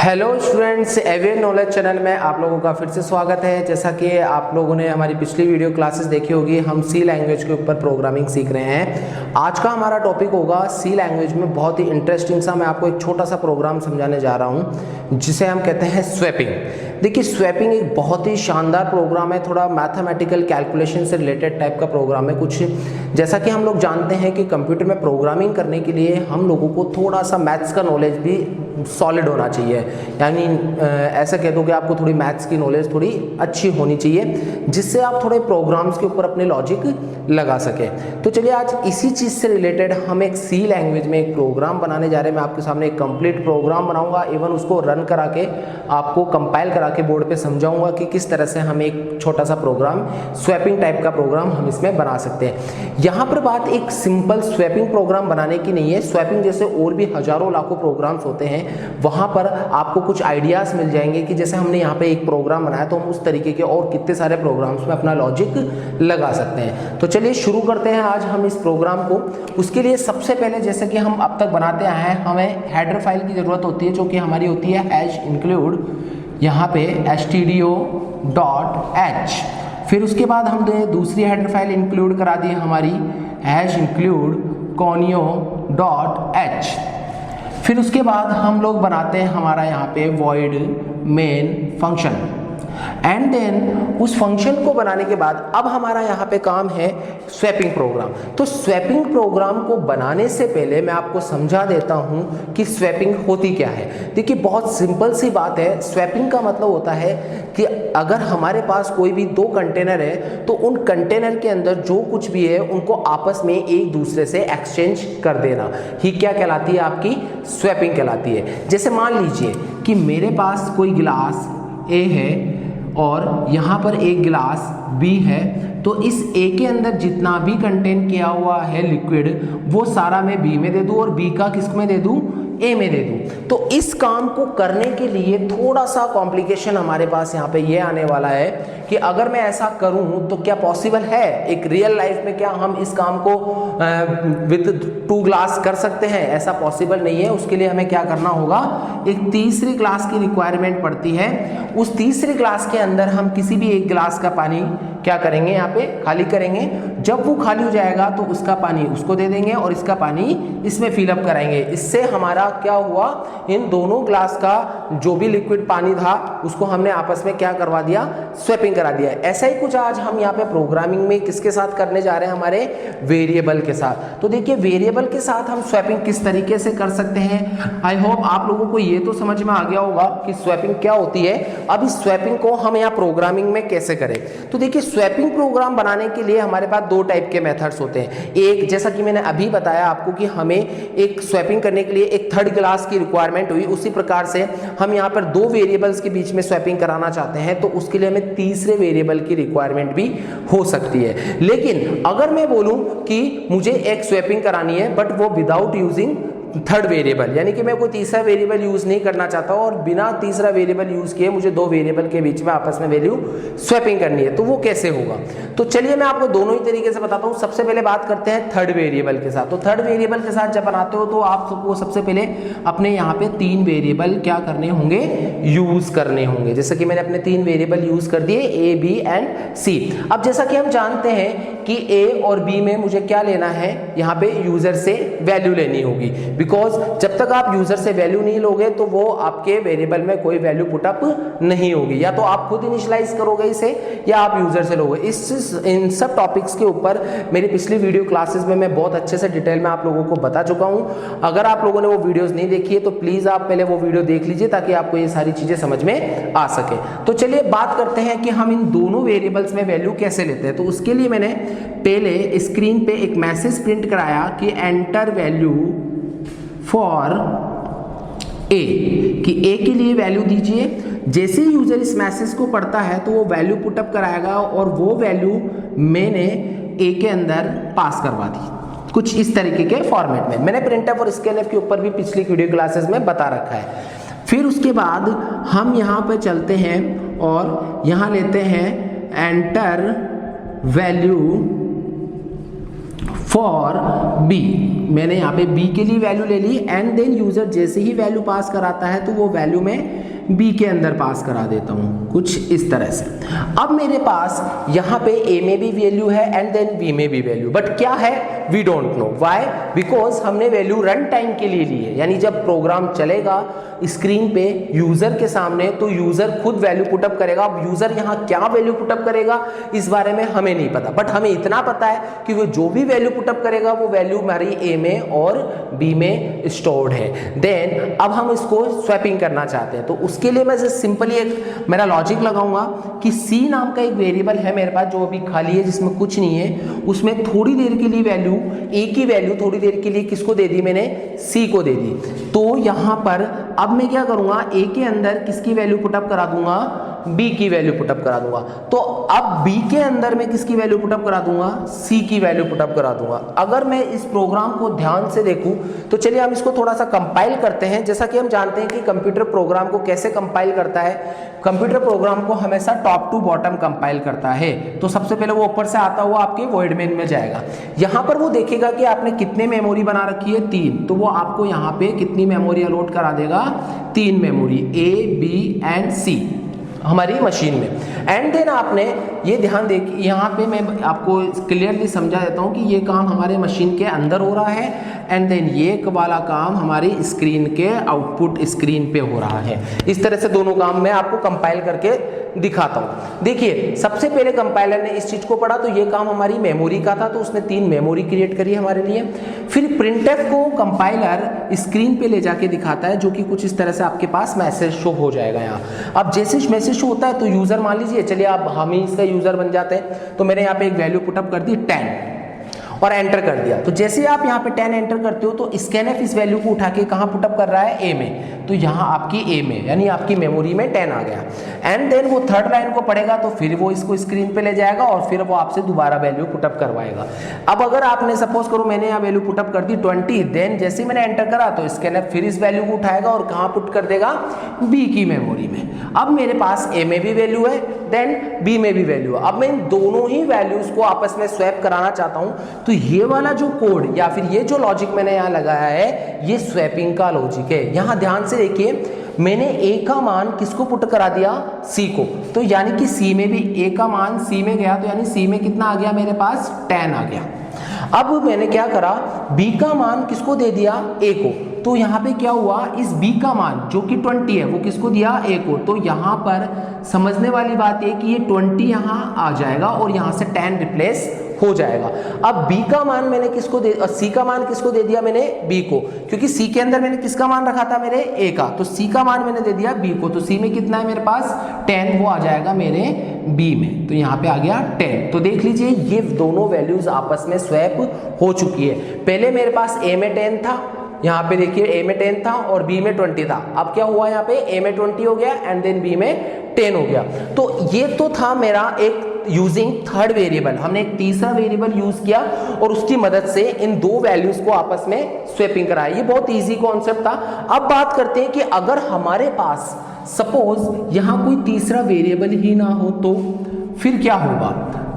Hello students, एवियर knowledge channel में आप लोगों का फिर से स्वागत है। जैसा कि आप लोगों ने हमारी पिछली वीडियो क्लासेस देखी होगी, हम सी लैंग्वेज के ऊपर प्रोग्रामिंग सीख रहे हैं। आज का हमारा टॉपिक होगा सी लैंग्वेज में बहुत ही इंटरेस्टिंग सा, मैं आपको एक छोटा सा प्रोग्राम समझाने जा रहा हूं जिसे हम कहते हैं स्वैपिंग। देखिए, स्वैपिंग एक बहुत ही शानदार प्रोग्राम है, थोड़ा मैथमेटिकल कैलकुलेशन से रिलेटेड टाइप का प्रोग्राम है। कुछ जैसा कि हम लोग जानते हैं कि कंप्यूटर में प्रोग्रामिंग करने के लिए हम लोगों को थोड़ा सा मैथ्स का नॉलेज भी सॉलिड होना चाहिए, यानी ऐसा कह दो कि आपको थोड़ी मैथ्स की नॉलेज थोड़ी अच्छी होनी चाहिए, जिससे आप थोड़े प्रोग्राम्स के ऊपर अपने लॉजिक लगा सके। तो चलिए, आज इसी चीज़ से रिलेटेड हम एक सी लैंग्वेज में एक प्रोग्राम बनाने जा रहे हैं। मैं आपके सामने एक कंप्लीट प्रोग्राम बनाऊंगा, इवन उसको रन करा के आपको कंपाइल करा के बोर्ड पे समझाऊंगा कि किस तरह से हम एक छोटा सा प्रोग्राम, स्वैपिंग टाइप का प्रोग्राम हम इसमें बना सकते हैं। यहाँ पर बात एक सिंपल स्वैपिंग प्रोग्राम बनाने की नहीं है। स्वैपिंग जैसे और भी हजारों लाखों प्रोग्राम्स होते हैं, वहां पर आपको कुछ आइडियाज मिल जाएंगे कि जैसे हमने यहाँ पे एक प्रोग्राम बनाया तो हम उस तरीके के और कितने सारे प्रोग्राम्स में अपना लॉजिक लगा सकते हैं। तो चलिए शुरू करते हैं आज हम इस प्रोग्राम को। उसके लिए सबसे पहले, जैसे कि हम अब तक बनाते आए हैं, हमें हेडर फाइल की जरूरत होती है, जो कि हमारी होती है हैश इंक्लूड, यहाँ पे stdio.h। फिर उसके बाद हमने दूसरी हेडर फाइल इंक्लूड करा दी हमारी हैश इंक्लूड conio.h। फिर उसके बाद हम लोग बनाते हैं हमारा यहाँ पे void main function, and then उस फंक्शन को बनाने के बाद अब हमारा यहाँ पे काम है स्वैपिंग प्रोग्राम। तो स्वैपिंग प्रोग्राम को बनाने से पहले मैं आपको समझा देता हूँ कि स्वैपिंग होती क्या है। देखिए, बहुत सिंपल सी बात है। स्वैपिंग का मतलब होता है कि अगर हमारे पास कोई भी दो कंटेनर है तो उन कंटेनर के अंदर जो कुछ भी है उनको आपस में एक दूसरे से एक्सचेंज कर देना ही क्या कहलाती है, आपकी स्वैपिंग कहलाती है। जैसे मान लीजिए कि मेरे पास कोई गिलास ए है और यहाँ पर एक गिलास बी है, तो इस ए के अंदर जितना भी कंटेन किया हुआ है लिक्विड, वो सारा मैं बी में दे दूँ और बी का किस में दे दूँ, ए में दे दूँ। तो इस काम को करने के लिए थोड़ा सा कॉम्प्लिकेशन हमारे पास यहाँ पे ये आने वाला है कि अगर मैं ऐसा करूँ तो क्या पॉसिबल है एक रियल लाइफ में, क्या हम इस काम को विद 2 ग्लास कर सकते हैं? ऐसा पॉसिबल नहीं है। उसके लिए हमें क्या करना होगा, एक तीसरी ग्लास की रिक्वायरमेंट पड़ती है। उस तीसरी ग्लास के अंदर हम किसी भी एक गिलास का पानी क्या करेंगे, यहाँ पे खाली करेंगे। जब वो खाली हो जाएगा तो उसका पानी उसको दे देंगे और इसका पानी इसमें फिलअप कराएंगे। इससे हमारा क्या हुआ, इन दोनों ग्लास का जो भी लिक्विड पानी था उसको हमने आपस में क्या करवा दिया, स्वैपिंग करा दिया। ऐसा ही कुछ आज हम यहाँ पे प्रोग्रामिंग में किसके साथ करने जा रहे हैं, हमारे वेरिएबल के साथ। तो देखिए, वेरिएबल के साथ हम स्वैपिंग किस तरीके से कर सकते हैं। आई होप आप लोगों को ये तो समझ में आ गया होगा कि स्वैपिंग क्या होती है। अब इस स्वैपिंग को हम यहाँ प्रोग्रामिंग में कैसे करें, तो देखिए, स्वैपिंग प्रोग्राम बनाने के लिए हमारे पास दो टाइप के मेथड्स होते हैं। एक, जैसा कि मैंने अभी बताया आपको कि हमें एक स्वैपिंग करने के लिए एक थर्ड क्लास की रिक्वायरमेंट हुई, उसी प्रकार से हम यहाँ पर दो वेरिएबल्स के बीच में स्वैपिंग कराना चाहते हैं तो उसके लिए हमें तीसरे वेरिएबल की रिक्वायरमेंट भी हो सकती है। लेकिन अगर मैं बोलूं कि मुझे एक स्वैपिंग करानी है बट वो विदाउट यूजिंग थर्ड वेरिएबल, यानी कि मैं कोई तीसरा वेरिएबल यूज नहीं करना चाहता और बिना तीसरा वेरिएबल यूज किए मुझे दो वेरिएबल के बीच में आपस में वैल्यू स्वैपिंग करनी है, तो वो कैसे होगा। तो चलिए मैं आपको दोनों ही तरीके से बताता हूँ। सबसे पहले बात करते हैं थर्ड वेरिएबल के साथ। तो थर्ड वेरिएबल के साथ जब बनाते हो तो आप सबको सबसे पहले अपने यहाँ पे 3 वेरिएबल क्या करने होंगे, यूज करने होंगे। जैसे कि मैंने अपने 3 वेरिएबल यूज कर दिए, ए, बी एंड सी। अब जैसा कि हम जानते हैं कि ए और बी में मुझे क्या लेना है, यहाँ पे यूजर से वैल्यू लेनी होगी, बिकॉज जब तक आप यूजर से वैल्यू नहीं लोगे तो वो आपके वेरिएबल में कोई वैल्यू पुटअप नहीं होगी। या तो आप खुद इनिशियलाइज करोगे इसे या आप यूजर से लोगे। इन सब टॉपिक्स के ऊपर मेरी पिछली वीडियो क्लासेस में मैं बहुत अच्छे से डिटेल में आप लोगों को बता चुका हूं। अगर आप लोगों ने वो वीडियोस नहीं देखी है तो प्लीज आप पहले वो वीडियो देख लीजिए ताकि आपको ये सारी चीजें समझ में आ सके। तो चलिए बात करते हैं कि हम इन दोनों वेरिएबल्स में वैल्यू कैसे लेते हैं। तो उसके लिए मैंने पहले स्क्रीन पे एक मैसेज प्रिंट कराया कि एंटर वैल्यू फॉर ए, कि ए के लिए वैल्यू दीजिए। जैसे ही यूजर इस मैसेज को पढ़ता है तो वो वैल्यू पुटअप कराएगा और वो वैल्यू मैंने ए के अंदर पास करवा दी कुछ इस तरीके के फॉर्मेट में। मैंने प्रिंटफ और स्कैनफ के ऊपर भी पिछली वीडियो क्लासेस में बता रखा है। फिर उसके बाद हम यहाँ पे चलते हैं और यहाँ लेते हैं एंटर वैल्यू फॉर बी, मैंने यहाँ पे बी के लिए वैल्यू ले ली एंड देन यूजर जैसे ही वैल्यू पास कराता है तो वो वैल्यू मैं बी के अंदर पास करा देता हूँ कुछ इस तरह से। अब मेरे पास यहाँ पे ए में भी वैल्यू है एंड देन बी में भी वैल्यू, बट क्या है we don't know, why, because हमने वैल्यू रन टाइम के लिए ली है, यानी जब प्रोग्राम चलेगा स्क्रीन पे यूजर के सामने तो यूजर खुद वैल्यू पुटअप करेगा। अब यूजर यहाँ क्या वैल्यू पुटअप करेगा इस बारे में हमें नहीं पता, बट हमें इतना पता है कि वो जो भी वैल्यू पुटअप करेगा वो वैल्यू हमारी ए में और बी में स्टोर्ड है। देन अब हम इसको स्वैपिंग करना चाहते हैं तो उसके लिए मैं सिंपली एक मेरा लॉजिक लगाऊंगा कि सी नाम का एक वेरिएबल है मेरे पास जो अभी खाली है जिसमें कुछ नहीं है, उसमें थोड़ी देर के लिए वैल्यू ए की वैल्यू थोड़ी देर के लिए किसको दे दी, मैंने सी को दे दी। तो यहाँ पर अब मैं क्या करूंगा, ए के अंदर किसकी वैल्यू पुटअप करा दूंगा, बी की वैल्यू पुटअप करा दूंगा। तो अब बी के अंदर मैं किसकी वैल्यू पुटअप करा दूंगा, सी की वैल्यू पुटअप करा दूंगा। अगर मैं इस प्रोग्राम को ध्यान से देखूं तो चलिए हम इसको थोड़ा सा कंपाइल करते हैं। जैसा कि हम जानते हैं कि कंप्यूटर प्रोग्राम को कैसे कंपाइल करता है, कंप्यूटर प्रोग्राम को हमेशा टॉप टू बॉटम कंपाइल करता है। तो सबसे पहले वो ऊपर से आता हुआ आपके वॉइड मेन में जाएगा, यहाँ पर वो देखेगा कि आपने कितने मेमोरी बना रखी है, 3, तो वो आपको यहाँ पे कितनी मेमोरी अलॉट करा देगा, 3 मेमोरी ए बी एंड सी हमारी मशीन में। एंड देन आपने ये ध्यान दे कि यहाँ पे मैं आपको क्लियरली समझा देता हूँ कि ये काम हमारे मशीन के अंदर हो रहा है एंड देन ये वाला काम हमारी स्क्रीन के आउटपुट स्क्रीन पे हो रहा है। इस तरह से दोनों काम मैं आपको कंपाइल करके दिखाता हूँ। देखिए सबसे पहले कंपाइलर ने इस चीज को पढ़ा तो ये काम हमारी मेमोरी का था, तो उसने 3 मेमोरी क्रिएट करी हमारे लिए। फिर प्रिंटफ को कंपाइलर स्क्रीन पे ले जाके दिखाता है जो कि कुछ इस तरह से आपके पास मैसेज शो हो जाएगा यहाँ। अब जैसे मैसेज शो होता है तो यूजर मान लीजिए, चलिए आप हम ही इसका यूजर बन जाते हैं, तो मैंने यहाँ पे एक वैल्यू पुटअप कर दी 10 और एंटर कर दिया। तो जैसे आप यहाँ पे 10 एंटर करते हो तो स्कैनफ इस वैल्यू को उठा के कहाँ पुटअप कर रहा है, ए में, तो यहाँ आपकी ए में यानी आपकी मेमोरी में 10 आ गया। एंड देन वो थर्ड लाइन को पढ़ेगा तो फिर वो इसको स्क्रीन पे ले जाएगा और फिर वो आपसे दोबारा वैल्यू पुटअप करवाएगा। अब अगर आपने सपोज करो मैंने यहाँ वैल्यू पुटअप कर दी 20, देन जैसे मैंने एंटर करा तो स्कैनफ फिर इस वैल्यू को उठाएगा और कहाँ पुट कर देगा, बी की मेमोरी में। अब मेरे पास ए में भी वैल्यू है देन बी में भी वैल्यू है। अब मैं इन दोनों ही वैल्यूज को आपस में स्वैप कराना चाहता हूँ, तो ये वाला जो कोड या फिर ये जो लॉजिक मैंने यहाँ लगाया है ये स्वैपिंग का लॉजिक है। यहाँ ध्यान से देखिए मैंने ए का मान किसको पुट करा दिया, सी को, तो यानी कि सी में भी ए का मान सी में गया, तो यानी सी में कितना आ गया मेरे पास, 10 आ गया। अब मैंने क्या करा, बी का मान किसको दे दिया, ए को, तो यहाँ पे क्या हुआ, इस b का मान जो कि 20 है वो किसको दिया, a को, तो यहाँ पर समझने वाली बात है कि ये 20 यहाँ आ जाएगा और यहाँ से 10 रिप्लेस हो जाएगा। अब b का मान मैंने किसको दे, c का मान किसको दे दिया मैंने, b को, क्योंकि c के अंदर मैंने किसका मान रखा था मेरे a का, तो c का मान मैंने दे दिया b को, तो c में कितना है मेरे पास 10, वो आ जाएगा मेरे b में, तो यहाँ पे आ गया 10। तो देख लीजिए ये दोनों वैल्यूज आपस में स्वैप हो चुकी है। पहले मेरे पास a में 10 था, यहाँ पे देखिए a में 10 था और b में 20 था। अब क्या हुआ, यहाँ पे a में 20 हो गया एंड देन b में 10 हो गया। तो ये तो था मेरा एक यूजिंग थर्ड वेरिएबल, हमने एक तीसरा वेरिएबल यूज किया और उसकी मदद से इन दो वैल्यूज को आपस में स्वैपिंग कराया। ये बहुत इजी कॉन्सेप्ट था। अब बात करते हैं कि अगर हमारे पास सपोज यहाँ कोई तीसरा वेरिएबल ही ना हो तो फिर क्या होगा,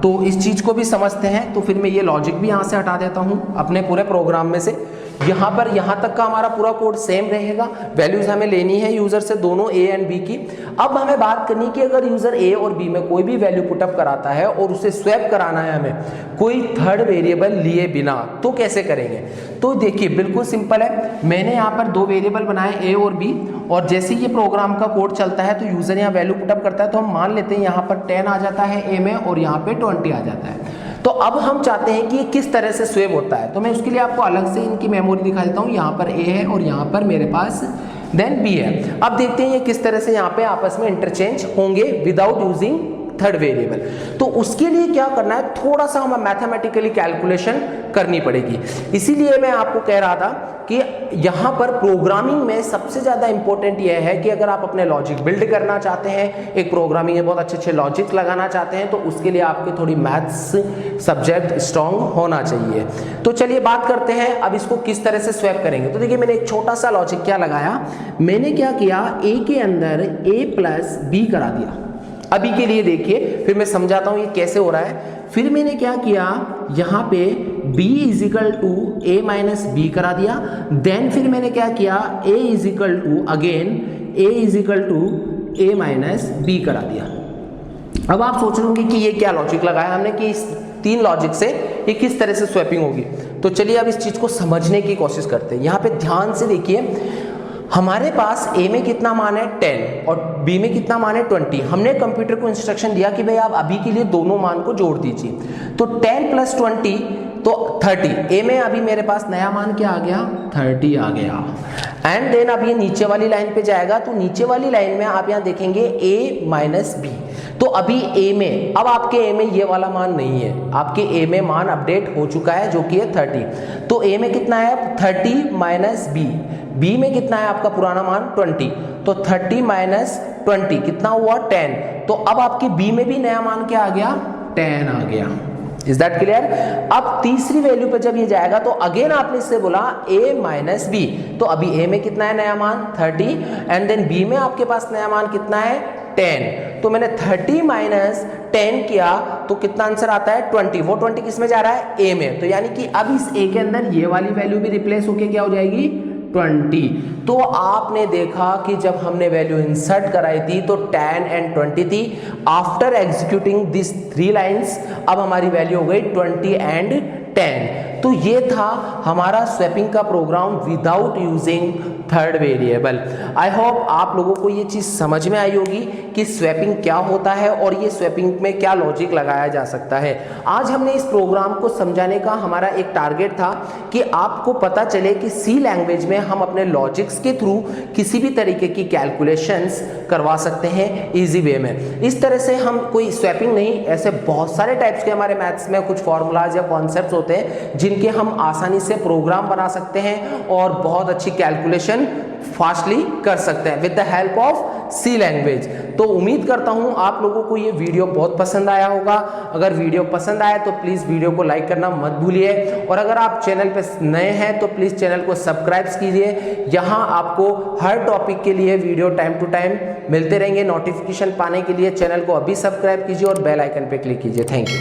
तो इस चीज को भी समझते हैं। तो फिर मैं ये लॉजिक भी यहाँ से हटा देता हूँ अपने पूरे प्रोग्राम में से। यहाँ पर यहाँ तक का हमारा पूरा कोड सेम रहेगा, वैल्यूज हमें लेनी है यूजर से दोनों a एंड b की। अब हमें बात करनी कि अगर यूजर a और b में कोई भी वैल्यू पुटअप कराता है और उसे स्वैप कराना है हमें कोई थर्ड वेरिएबल लिए बिना, तो कैसे करेंगे। तो देखिए बिल्कुल सिंपल है, मैंने यहाँ पर दो वेरिएबल बनाए a और b, और जैसे ये प्रोग्राम का कोड चलता है तो यूजर यहाँ वैल्यू पुटअप करता है, तो हम मान लेते हैं यहाँ पर 10 आ जाता है a में और यहाँ पे 20 आ जाता है। तो अब हम चाहते हैं कि ये किस तरह से स्वैप होता है, तो मैं उसके लिए आपको अलग से इनकी मेमोरी दिखा देता हूँ। यहाँ पर a है और यहाँ पर मेरे पास देन b है। अब देखते हैं ये किस तरह से यहाँ पे आपस में इंटरचेंज होंगे विदाउट यूजिंग थर्ड वेरिएबल। तो उसके लिए क्या करना है, थोड़ा सा हमें मैथमेटिकली कैलकुलेशन करनी पड़ेगी। इसीलिए मैं आपको कह रहा था कि यहाँ पर प्रोग्रामिंग में सबसे ज़्यादा इंपॉर्टेंट यह है कि अगर आप अपने लॉजिक बिल्ड करना चाहते हैं, एक प्रोग्रामिंग में बहुत अच्छे अच्छे लॉजिक लगाना चाहते हैं, तो उसके लिए आपके थोड़ी मैथ्स सब्जेक्ट स्ट्रॉन्ग होना चाहिए। तो चलिए बात करते हैं अब इसको किस तरह से स्वैप करेंगे। तो देखिए मैंने एक छोटा सा लॉजिक क्या लगाया, मैंने क्या किया, a के अंदर a प्लस b करा दिया। अभी के लिए देखिए फिर मैं समझाता हूं ये कैसे हो रहा है। फिर मैंने क्या किया, यहाँ पे b is equal to a minus B करा दिया। देन फिर मैंने क्या किया, a is equal to again a is equal to a minus B करा दिया। अब आप सोच रहे होंगे कि ये क्या लॉजिक लगाया हमने कि इस 3 लॉजिक से ये किस तरह से स्वैपिंग होगी। तो चलिए अब इस चीज़ को समझने की कोशिश करते हैं। यहाँ पे ध्यान से देखिए, हमारे पास a में कितना मान है 10 और b में कितना मान है 20। हमने कंप्यूटर को इंस्ट्रक्शन दिया कि भाई आप अभी के लिए दोनों मान को जोड़ दीजिए। तो 10 प्लस 20 तो 30। a में अभी मेरे पास नया मान क्या आ गया, 30 आ गया। एंड देन अब ये नीचे वाली लाइन पे जाएगा, तो नीचे वाली लाइन में आप यहाँ देखेंगे a माइनस बी। तो अभी a में, अब आपके a में ये वाला मान नहीं है, आपके a में मान अपडेट हो चुका है जो कि है 30। तो a में कितना है 30 माइनस बी, b में कितना है आपका पुराना मान 20। तो 30 माइनस 20 कितना हुआ 10। तो अब आपके b में भी नया मान क्या आ गया, 10 आ गया। Is that clear. अब तीसरी वैल्यू पे जब ये जाएगा तो अगेन आपने इससे बोला a माइनस बी। तो अभी a में कितना है नया मान 30 एंड देन b में आपके पास नया मान कितना है 10। तो मैंने 30 माइनस 10 किया तो कितना आंसर आता है 20। वो 20 किस में जा रहा है, a में। तो यानी कि अब इस a के अंदर ये वाली वैल्यू भी रिप्लेस होके क्या हो जाएगी 20। तो आपने देखा कि जब हमने वैल्यू इंसर्ट कराई थी तो 10 एंड 20 थी। आफ्टर एग्जीक्यूटिंग दिस 3 लाइंस अब हमारी वैल्यू हो गई 20 एंड 10। तो ये था हमारा स्वैपिंग का program without using third variable. I hope आप लोगों को ये चीज़ समझ में आई होगी कि स्वैपिंग क्या होता है और ये स्वैपिंग में क्या लॉजिक लगाया जा सकता है। आज हमने इस प्रोग्राम को समझाने का हमारा एक टारगेट था कि आपको पता चले कि सी लैंग्वेज में हम अपने लॉजिक्स के थ्रू किसी भी तरीके की कैलकुलेशंस करवा सकते हैं इजी वे में। इस तरह से हम कोई स्वैपिंग नहीं, ऐसे बहुत सारे टाइप्स के हमारे मैथ्स में कुछ फॉर्मूलाज या कॉन्सेप्ट्स होते हैं जिनके हम आसानी से प्रोग्राम बना सकते हैं और बहुत अच्छी कैलकुलेशन फास्टली कर सकते हैं with the help of C language. तो उम्मीद करता हूं आप लोगों को ये वीडियो बहुत पसंद आया होगा। अगर वीडियो पसंद आया तो प्लीज वीडियो को लाइक करना मत भूलिए और अगर आप चैनल पे नए हैं तो प्लीज चैनल को सब्सक्राइब कीजिए। यहां आपको हर टॉपिक के लिए वीडियो टाइम टू टाइम मिलते रहेंगे। नोटिफिकेशन पाने के लिए चैनल को अभी सब्सक्राइब कीजिए और बेल आइकन पे क्लिक कीजिए। Thank you.